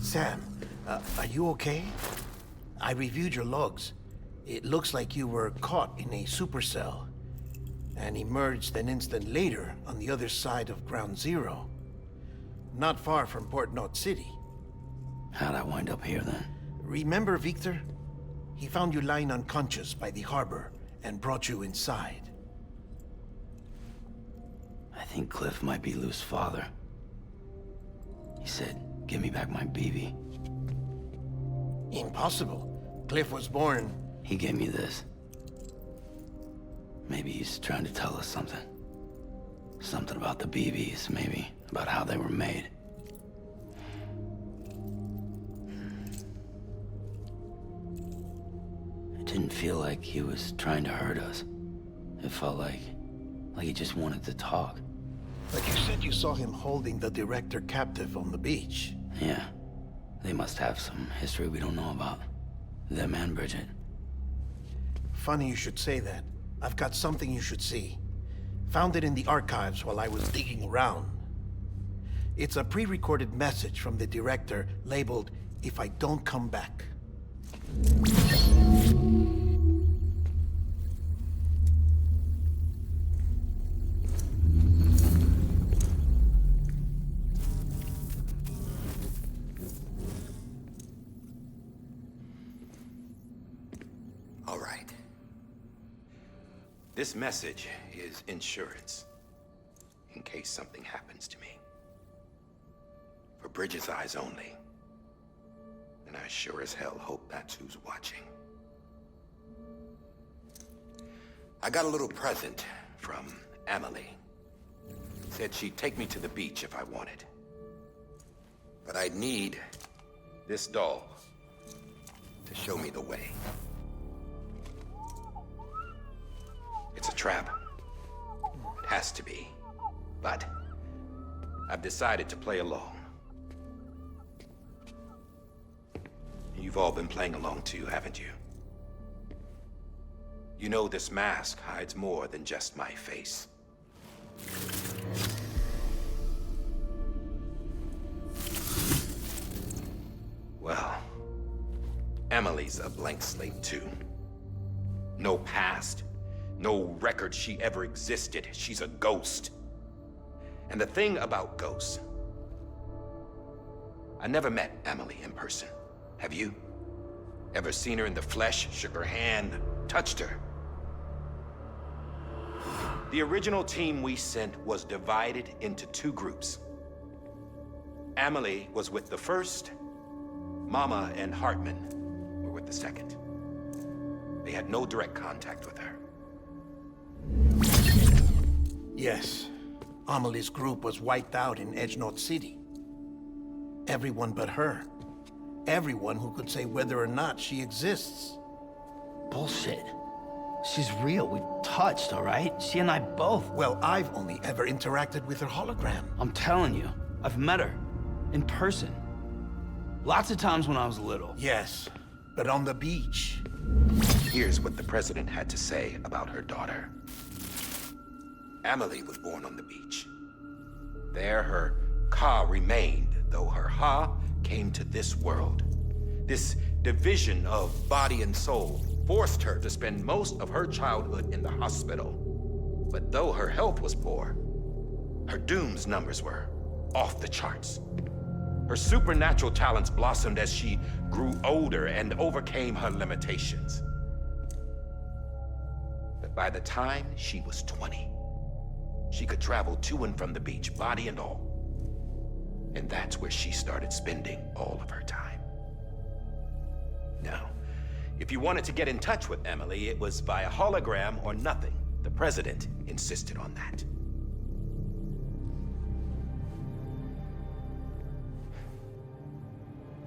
Sam, are you okay? I reviewed your logs. It looks like you were caught in a supercell and emerged an instant later on the other side of Ground Zero. Not far from Port Knot City. How'd I wind up here then? Remember Victor? He found you lying unconscious by the harbor and brought you inside. I think Cliff might be Lou's father. He said, give me back my BB. Impossible. Cliff was born... He gave me this. Maybe he's trying to tell us something. Something about the BBs, maybe. About how they were made. It didn't feel like he was trying to hurt us. It felt like he just wanted to talk. But you said you saw him holding the director captive on the beach. Yeah. They must have some history we don't know about. Them and Bridget. Funny you should say that. I've got something you should see. Found it in the archives while I was digging around. It's a pre-recorded message from the director labeled, "If I don't come back." All right. This message is insurance, in case something happens to me. For Bridget's eyes only. And I sure as hell hope that's who's watching. I got a little present from Emily. Said she'd take me to the beach if I wanted. But I'd need this doll to show me the way. It's a trap. It has to be. But I've decided to play along. You've all been playing along too, haven't you? You know this mask hides more than just my face. Well, Emily's a blank slate too. No past. No record she ever existed. She's a ghost. And the thing about ghosts, I never met Emily in person. Have you? Ever seen her in the flesh, shook her hand, touched her? The original team we sent was divided into two groups. Emily was with the first. Mama and Hartman were with the second. They had no direct contact with her. Yes. Amelie's group was wiped out in Edge Knot City. Everyone but her. Everyone who could say whether or not she exists. Bullshit. She's real. We've touched, all right? She and I both. Well, I've only ever interacted with her hologram. I'm telling you, I've met her. In person. Lots of times when I was little. Yes, but on the beach. Here's what the president had to say about her daughter. Emily was born on the beach. There her Ka remained, though her Ha came to this world. This division of body and soul forced her to spend most of her childhood in the hospital. But though her health was poor, her Doom's numbers were off the charts. Her supernatural talents blossomed as she grew older and overcame her limitations. But by the time she was 20, she could travel to and from the beach, body and all. And that's where she started spending all of her time. Now, if you wanted to get in touch with Emily, it was via hologram or nothing. The president insisted on that.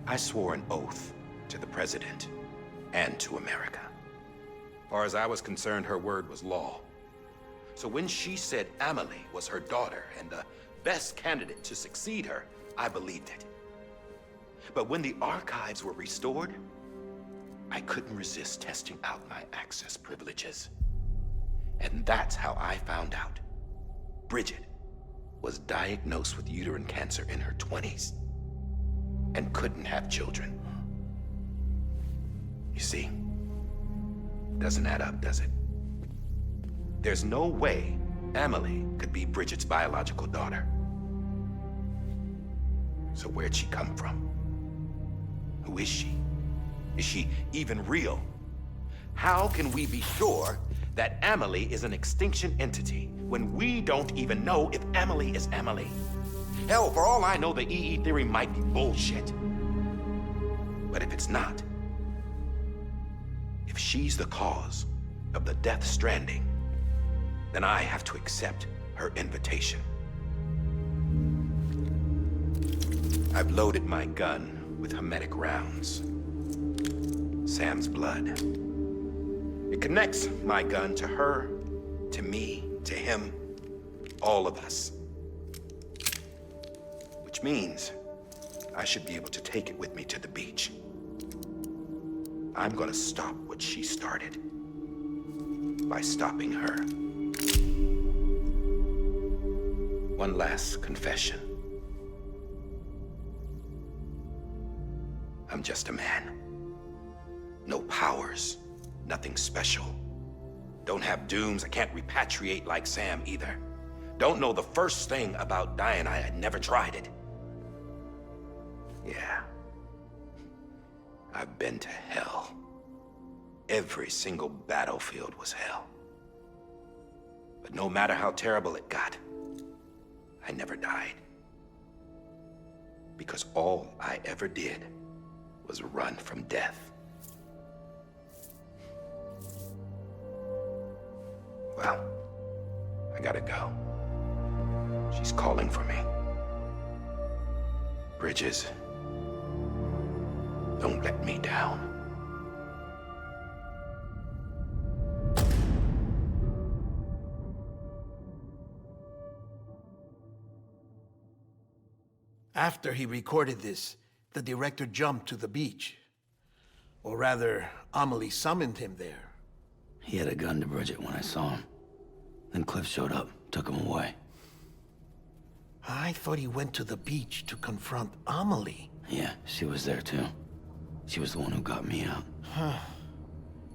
I swore an oath to the president and to America. As far as I was concerned, her word was law. So when she said Emily was her daughter and the best candidate to succeed her, I believed it. But when the archives were restored, I couldn't resist testing out my access privileges. And that's how I found out Bridget was diagnosed with uterine cancer in her 20s. and couldn't have children. You see, doesn't add up, does it? There's no way Amelie could be Bridget's biological daughter. So where'd she come from? Who is she? Is she even real? How can we be sure that Amelie is an extinction entity when we don't even know if Amelie is Amelie? Hell, for all I know, the EE theory might be bullshit. But if it's not, if she's the cause of the Death Stranding, then I have to accept her invitation. I've loaded my gun with hermetic rounds. Sam's blood. It connects my gun to her, to me, to him, all of us. Which means I should be able to take it with me to the beach. I'm gonna stop what she started by stopping her. One last confession. I'm just a man. No powers, nothing special. Don't have dooms, I can't repatriate like Sam either. Don't know the first thing about dying, I had never tried it. Yeah. I've been to hell. Every single battlefield was hell. But no matter how terrible it got, I never died. Because all I ever did was run from death. Well, I gotta go. She's calling for me. Bridges, don't let me down. After he recorded this, the director jumped to the beach. Or rather, Amelie summoned him there. He had a gun to Bridget when I saw him. Then Cliff showed up, took him away. I thought he went to the beach to confront Amelie. Yeah, she was there too. She was the one who got me out.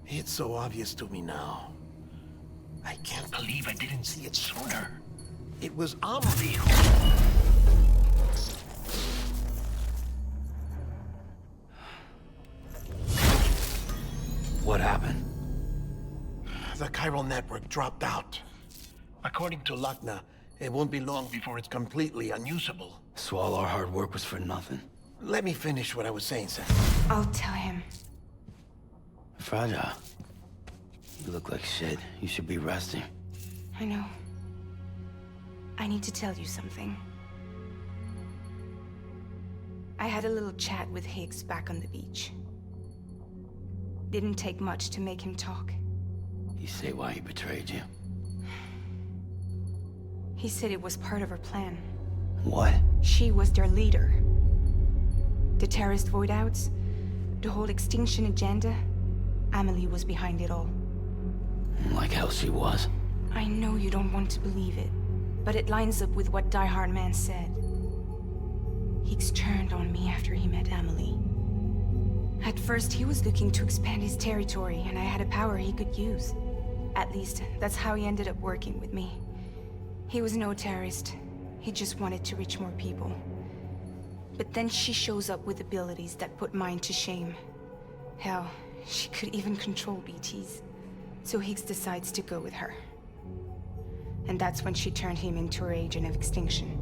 It's so obvious to me now. I can't believe I didn't see it sooner. It was Amelie who... What happened? The chiral network dropped out. According to Lachna, it won't be long before it's completely unusable. So all our hard work was for nothing. Let me finish what I was saying, Sam. I'll tell him. Fragile. You look like shit. You should be resting. I know. I need to tell you something. I had a little chat with Higgs back on the beach. Didn't take much to make him talk. You say why he betrayed you? He said it was part of her plan. What? She was their leader. The terrorist void-outs, the whole extinction agenda, Amelie was behind it all. Like hell she was. I know you don't want to believe it, but it lines up with what Die Hard Man said. Higgs turned on me after he met Amelie. At first, he was looking to expand his territory, and I had a power he could use. At least, that's how he ended up working with me. He was no terrorist. He just wanted to reach more people. But then she shows up with abilities that put mine to shame. Hell, she could even control BTs. So Higgs decides to go with her. And that's when she turned him into her agent of extinction.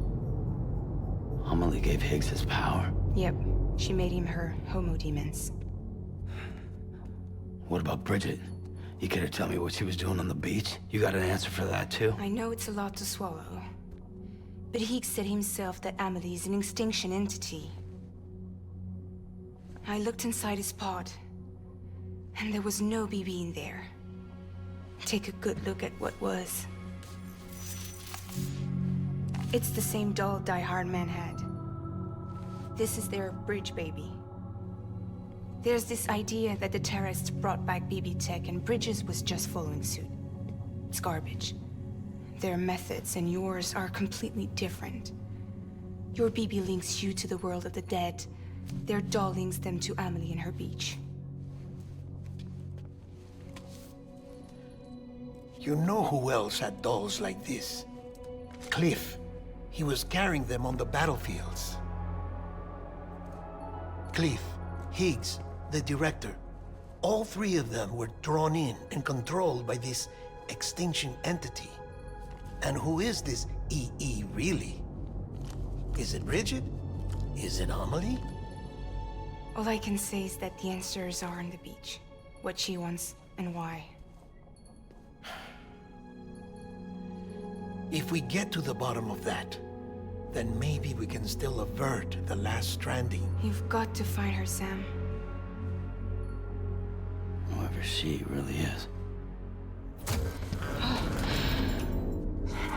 Amelie gave Higgs his power. Yep, she made him her homo demons. What about Bridget? You care to tell me what she was doing on the beach? You got an answer for that too? I know it's a lot to swallow. But Higgs said himself that Amelie is an extinction entity. I looked inside his pod, and there was no BB in there. Take a good look at what was. It's the same doll Die Hard Man had. This is their bridge baby. There's this idea that the terrorists brought back BB tech and Bridges was just following suit. It's garbage. Their methods and yours are completely different. Your BB links you to the world of the dead, Their doll links them to Amelie and her beach. You know who else had dolls like this? Cliff. He was carrying them on the battlefields. Cliff, Higgs, the director. All three of them were drawn in and controlled by this extinction entity. And who is this EE really? Is it Bridget? Is it Amelie? All I can say is that the answers are on the beach. What she wants and why. If we get to the bottom of that, then maybe we can still avert the last stranding. You've got to find her, Sam. Whoever she really is.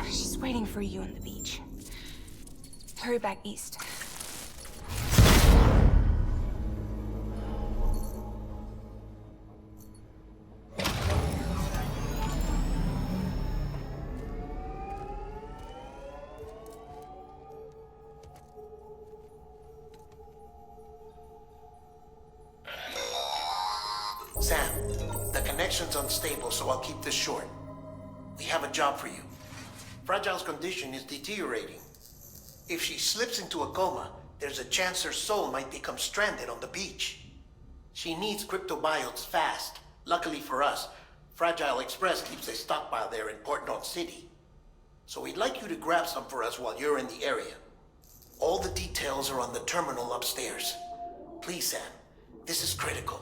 She's waiting for you on the beach. Hurry back east. Sam, the connection's unstable, so I'll keep this short. We have a job for you. Fragile's condition is deteriorating. If she slips into a coma, there's a chance her soul might become stranded on the beach. She needs cryptobiotes fast. Luckily for us, Fragile Express keeps a stockpile there in Port North City. So we'd like you to grab some for us while you're in the area. All the details are on the terminal upstairs. Please, Sam, this is critical.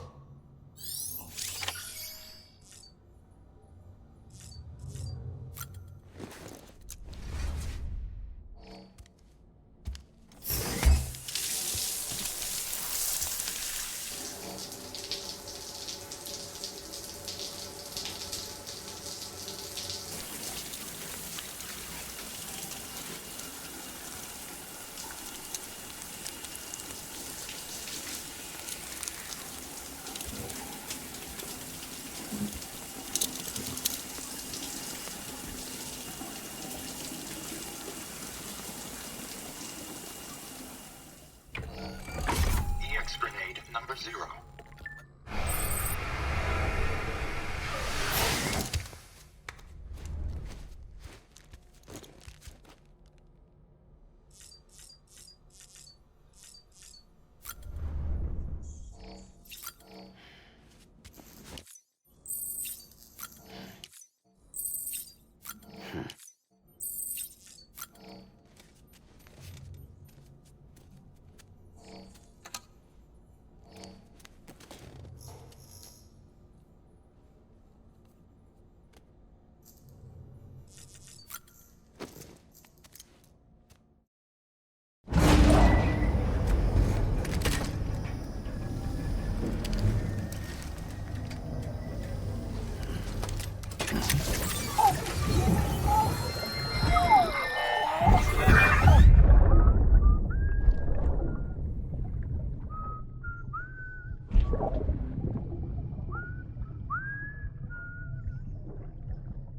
Grenade number 0.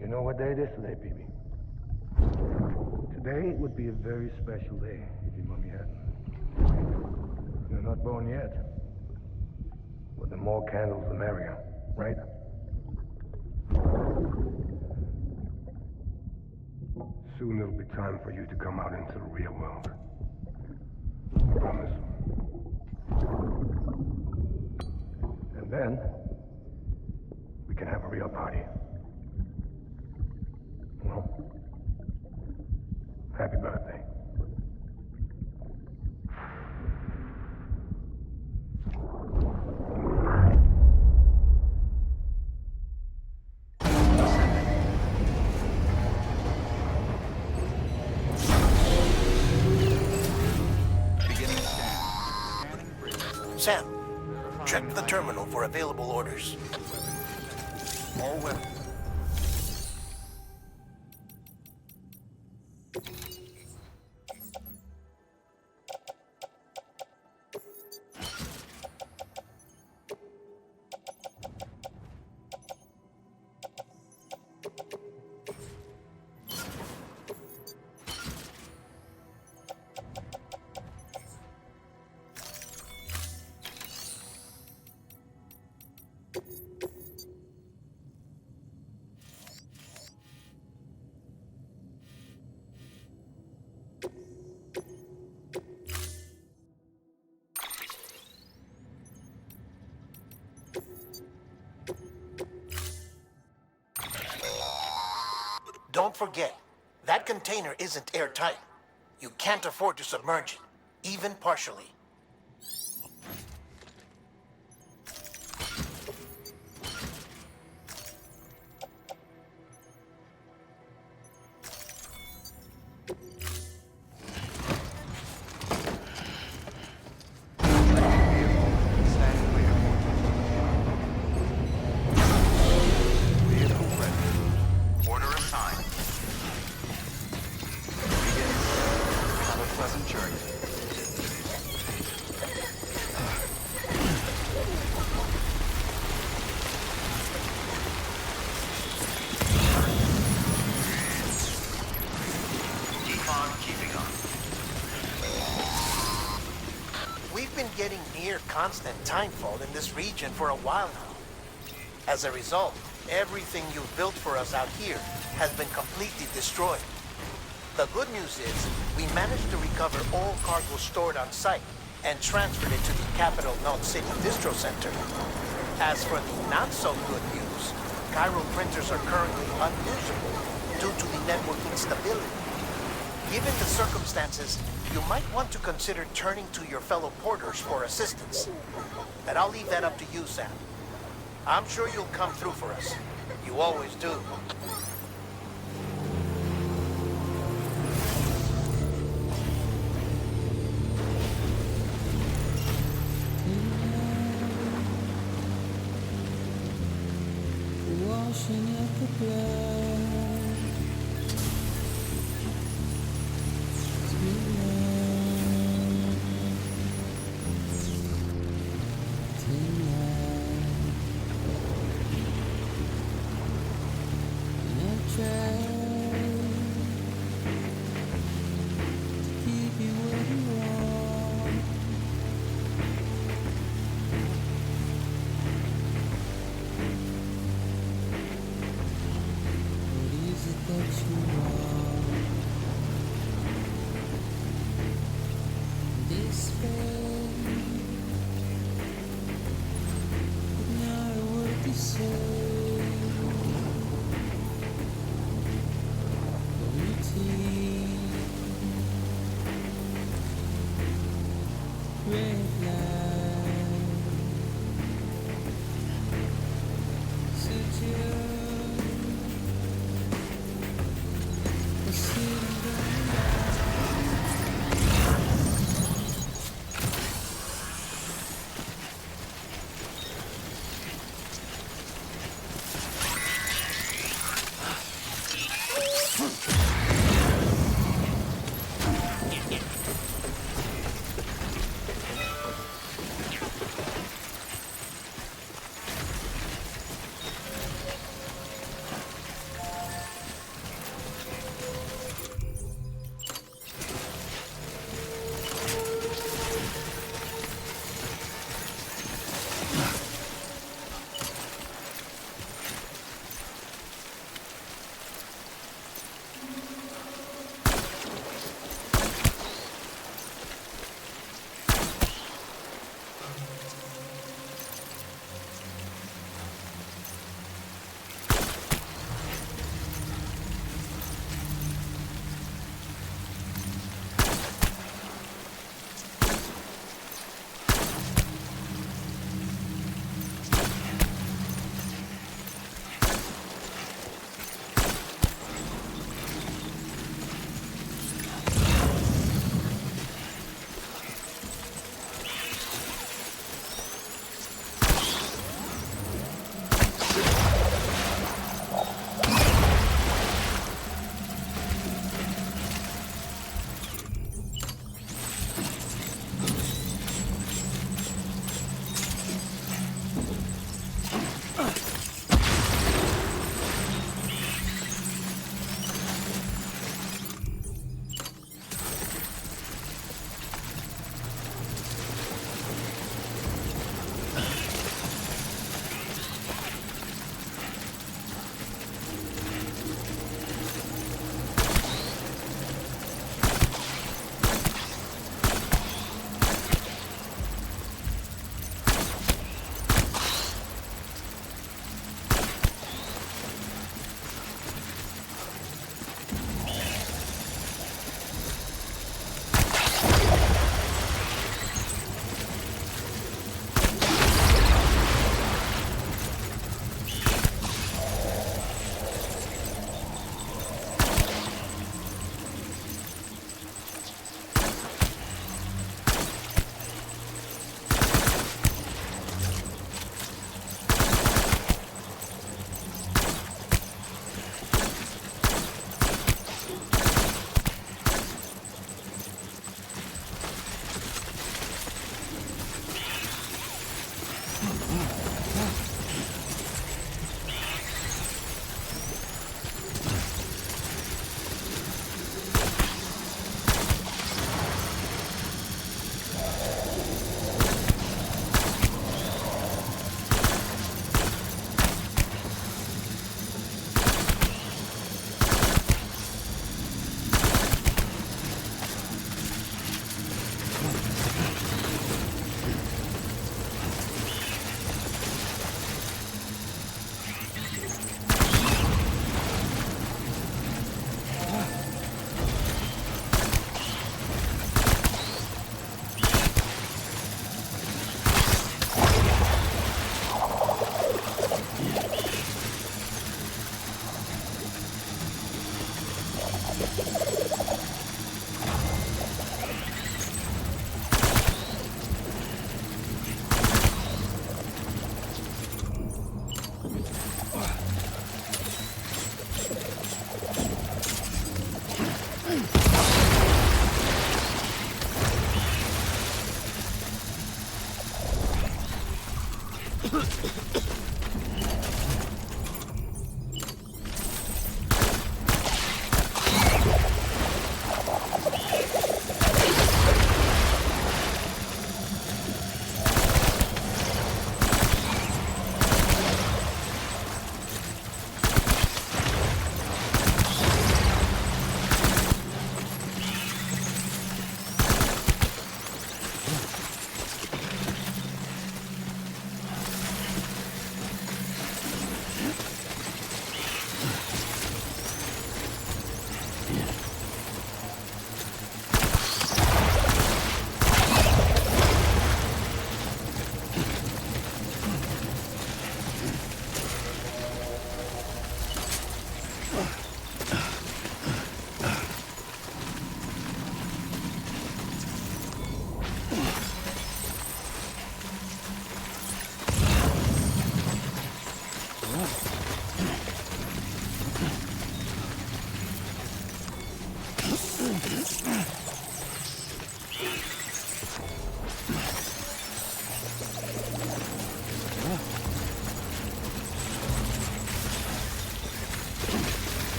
You know what day it is today, BB? Today would be a very special day if your mommy hadn't. You're not born yet. But the more candles, the merrier, right? Soon it'll be time for you to come out into the real world. I promise. And then, we can have a real party. Well, happy birthday. Sam, check the terminal for available orders. All well. don't forget, that container isn't airtight. You can't afford to submerge it, even partially. Stand clear. Vehicle ready. Order assigned. Begin. Have a pleasant journey. Defog keeping on. We've been getting near constant timefall in this region for a while now. As a result, everything you've built for us out here has been completely destroyed. The good news is, we managed to recover all cargo stored on site and transferred it to the Capital Knot City Distro Center. As for the not-so-good news, Chiral printers are currently unusable due to the network instability. Given the circumstances, you might want to consider turning to your fellow porters for assistance. But I'll leave that up to you, Sam. I'm sure you'll come through for us. You always do. Washing up the blood.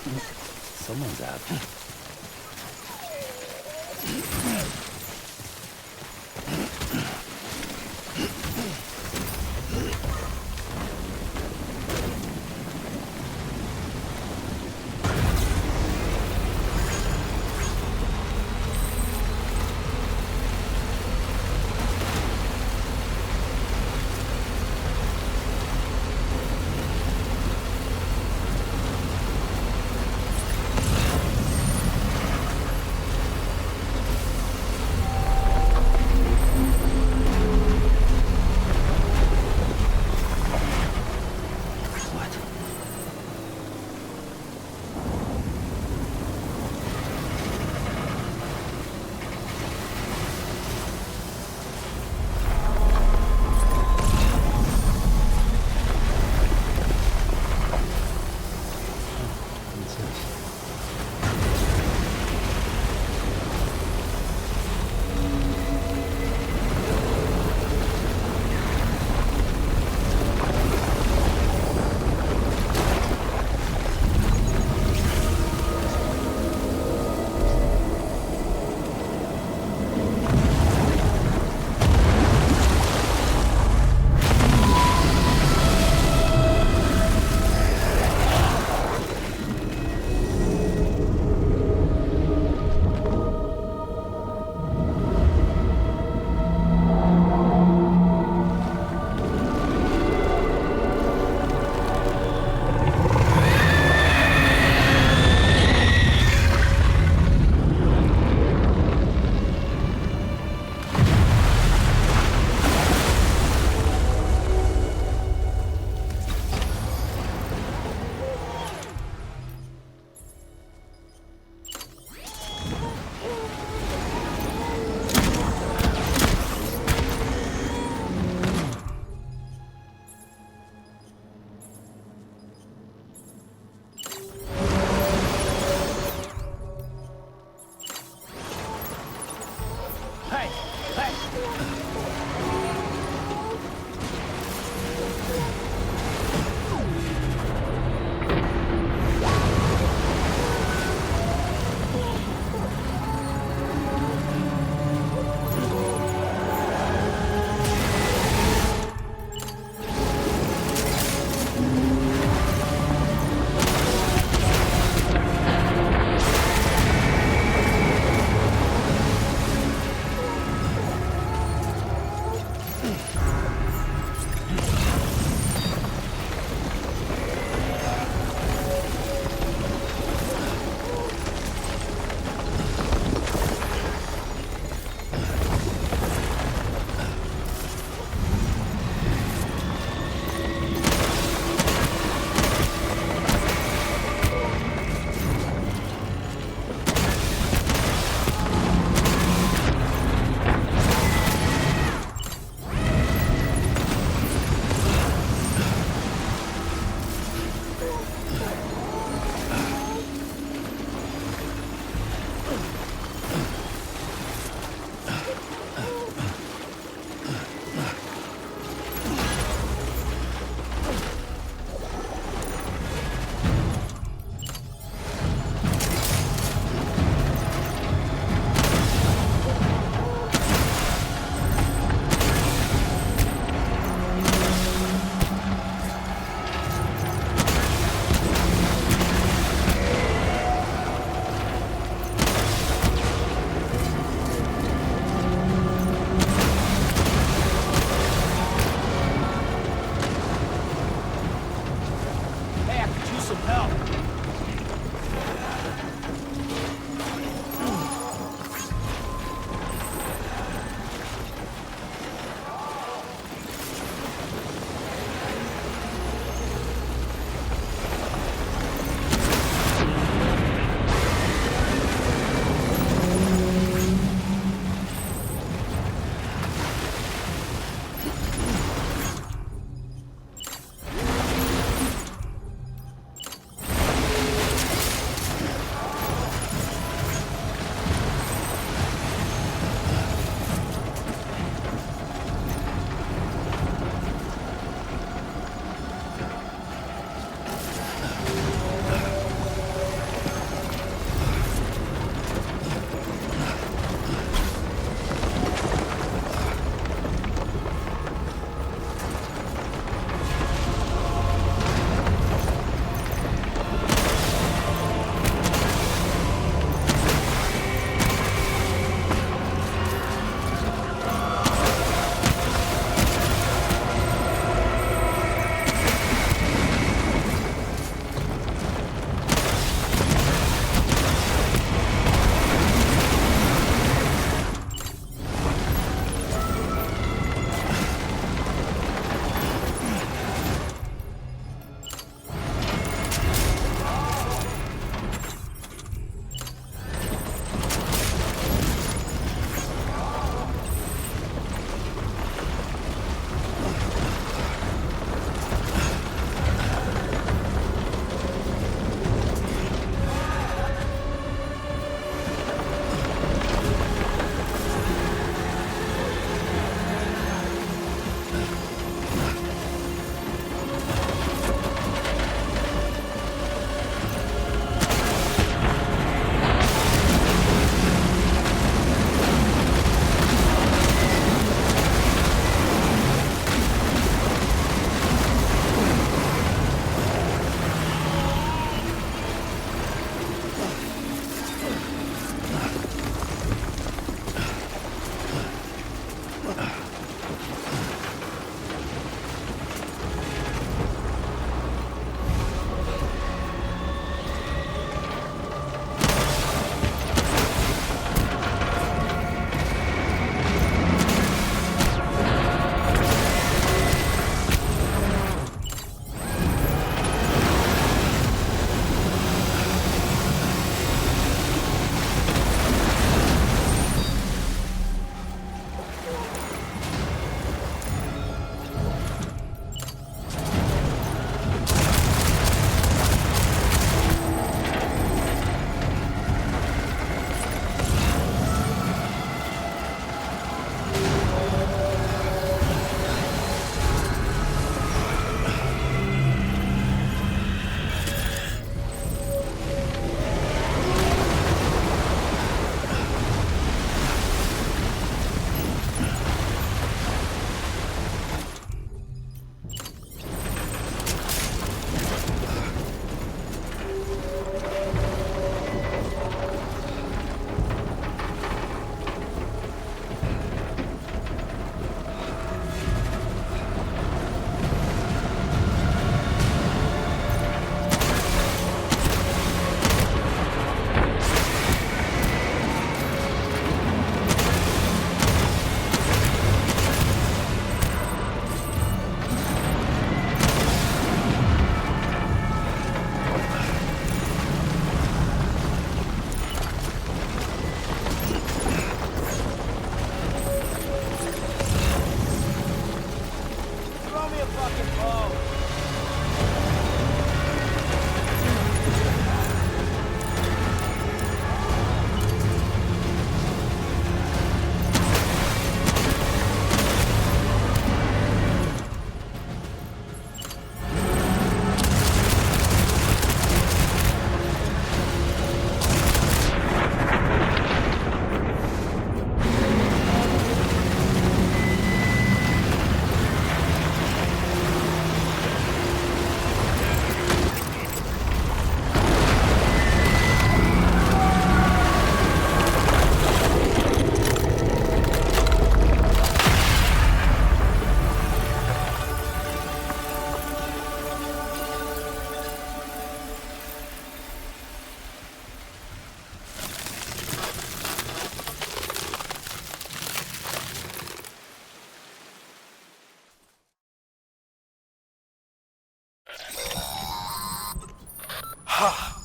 Someone's out.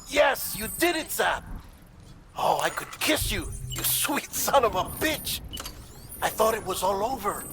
Yes, you did it, Zap! Oh, I could kiss you, you sweet son of a bitch! I thought it was all over.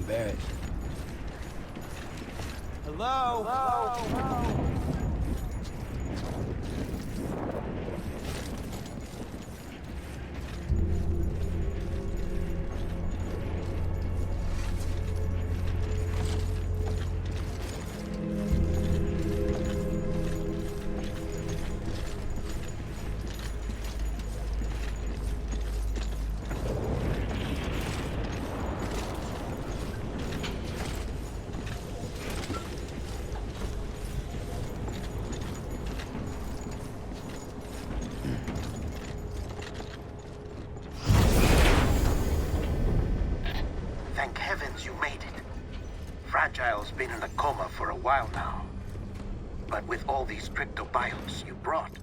Barrett. Hello? Fragile's been in a coma for a while now. But with all these cryptobiotes you brought,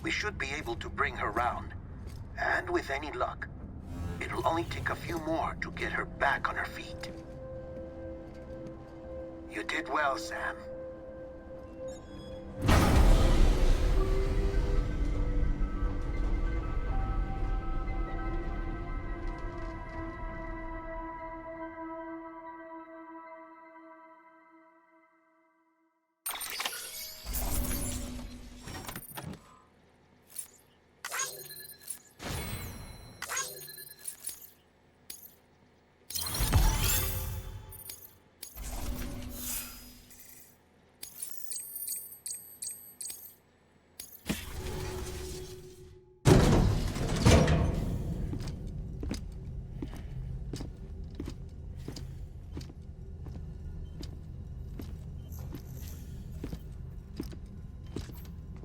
we should be able to bring her round. And with any luck, it'll only take a few more to get her back on her feet. You did well, Sam.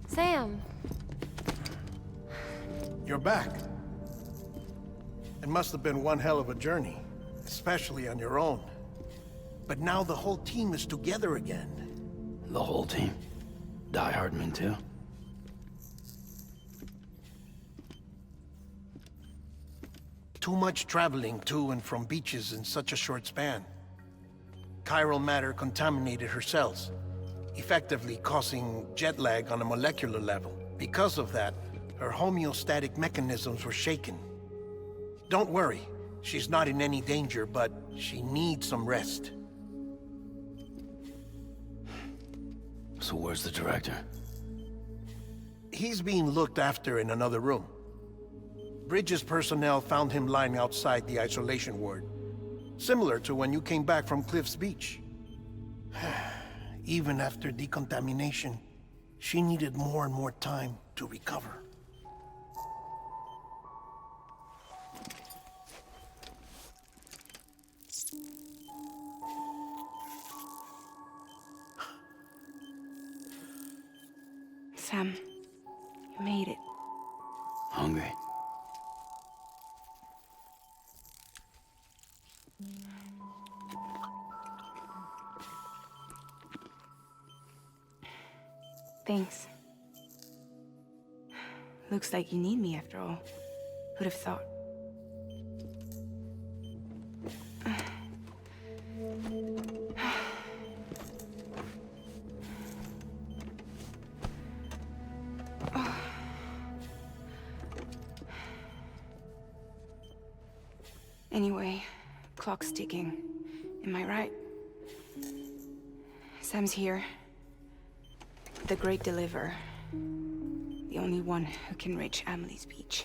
Sam. You're back. It must have been one hell of a journey, especially on your own. But now the whole team is together again. The whole team? Die Hardman too? Too much traveling to and from beaches in such a short span. Chiral matter contaminated her cells, effectively causing jet lag on a molecular level. Because of that, her homeostatic mechanisms were shaken. Don't worry, she's not in any danger, but she needs some rest. So where's the director? He's being looked after in another room. Bridges personnel found him lying outside the isolation ward, similar to when you came back from Cliff's Beach. Even after decontamination, she needed more and more time to recover. Sam, you made it. Hungry? Thanks. Looks like you need me after all. Who'd have thought? Anyway, clock's ticking. Am I right? Sam's here. The Great Deliverer. The only one who can reach Amelie's Beach.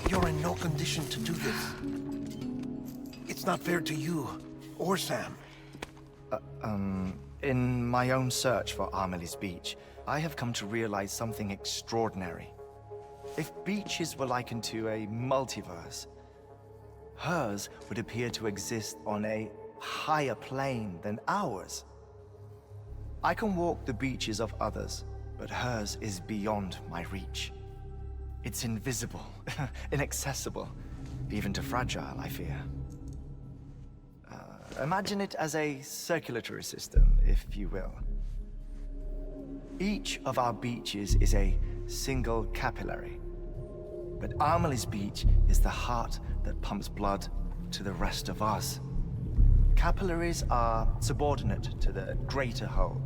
You're in no condition to do this. It's not fair to you or Sam. In my own search for Amelie's Beach, I have come to realize something extraordinary. If beaches were likened to a multiverse, hers would appear to exist on a higher plane than ours. I can walk the beaches of others, but hers is beyond my reach. It's invisible, inaccessible, even to Fragile, I fear. Imagine it as a circulatory system, if you will. Each of our beaches is a single capillary. But Amelie's Beach is the heart that pumps blood to the rest of us. Capillaries are subordinate to the greater whole.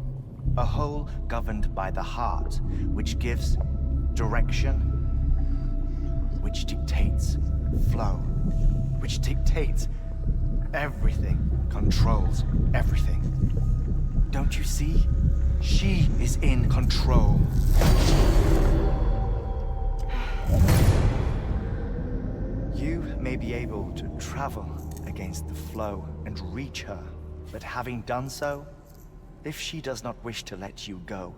A whole governed by the heart, which gives direction, which dictates flow, which dictates everything, controls everything. Don't you see? She is in control. You may be able to travel against the flow and reach her, but having done so, if she does not wish to let you go,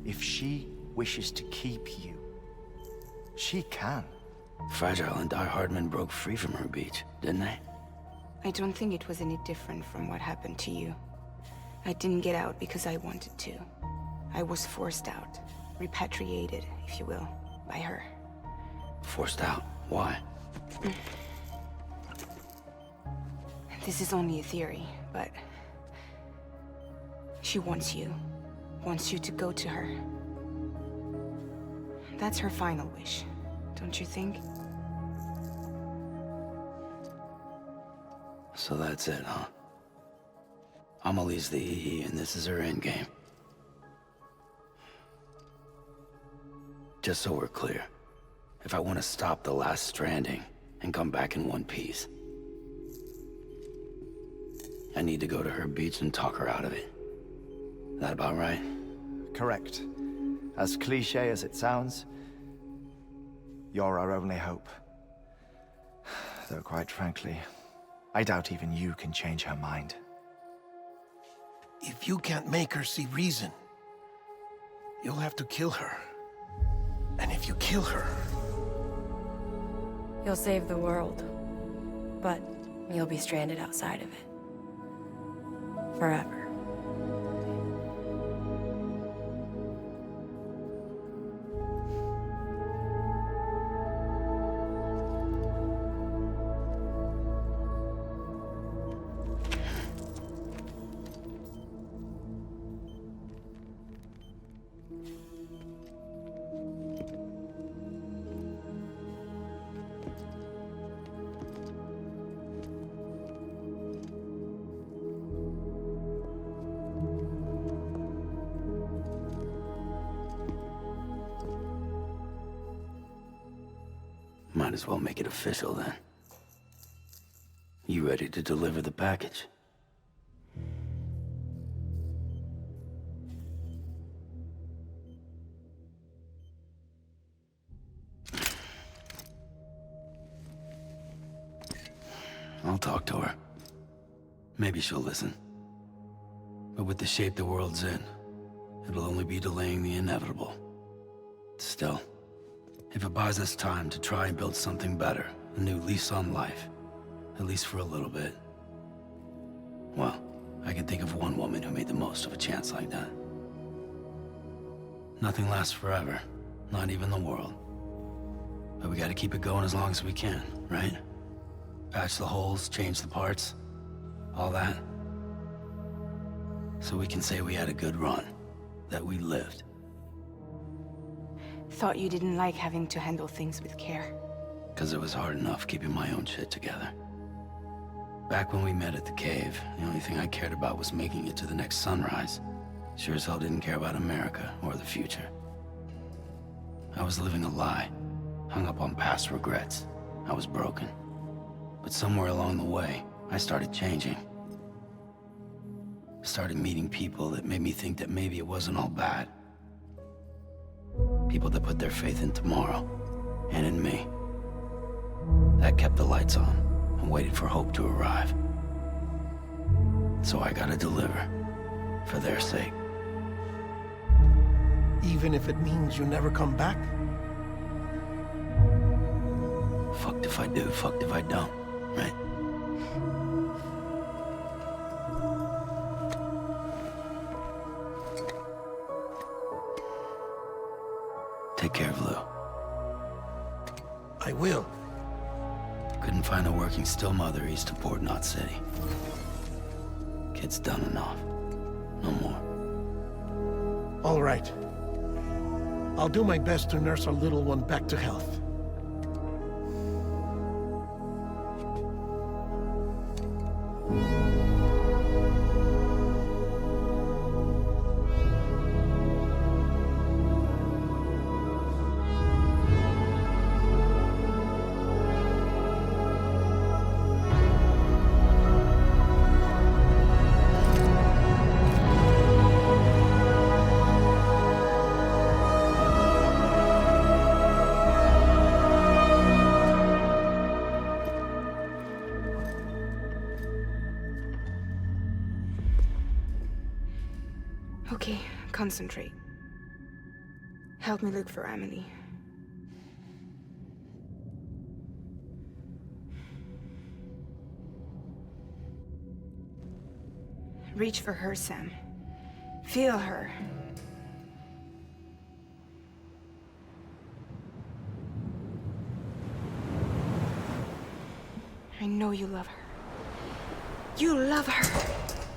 if she wishes to keep you, she can. Fragile and Die Hardman broke free from her beach, didn't they? I don't think it was any different from what happened to you. I didn't get out because I wanted to. I was forced out. Repatriated, if you will, by her. Forced out? Why? This is only a theory, but... she wants you. Wants you to go to her. That's her final wish, don't you think? So that's it, huh? Amelie's the EE, and this is her endgame. Just so we're clear, if I want to stop the last Stranding and come back in one piece, I need to go to her beach and talk her out of it. That about right? Correct. As cliche as it sounds, you're our only hope. Though quite frankly, I doubt even you can change her mind. If you can't make her see reason, you'll have to kill her. And if you kill her... You'll save the world, but you'll be stranded outside of it. Forever. Might as well make it official then. You ready to deliver the package? I'll talk to her. Maybe she'll listen. But with the shape the world's in, it'll only be delaying the inevitable. Still, if it buys us time to try and build something better, a new lease on life, at least for a little bit, well, I can think of one woman who made the most of a chance like that. Nothing lasts forever, not even the world. But we gotta keep it going as long as we can, right? Patch the holes, change the parts, all that. So we can say we had a good run, that we lived. Thought you didn't like having to handle things with care. 'Cause it was hard enough keeping my own shit together. Back when we met at the cave, the only thing I cared about was making it to the next sunrise. Sure as hell didn't care about America or the future. I was living a lie, hung up on past regrets. I was broken. But somewhere along the way, I started changing. Started meeting people that made me think that maybe it wasn't all bad. People that put their faith in tomorrow, and in me. That kept the lights on, and waited for hope to arrive. So I gotta deliver, for their sake. Even if it means you never come back? Fucked if I do, fucked if I don't, right? Take care of Lou. I will. Couldn't find a working still mother east of Port Knot City. Kid's done enough. No more. All right. I'll do my best to nurse our little one back to health. Okay, concentrate. Help me look for Amelie. Reach for her, Sam. Feel her. I know you love her. You love her.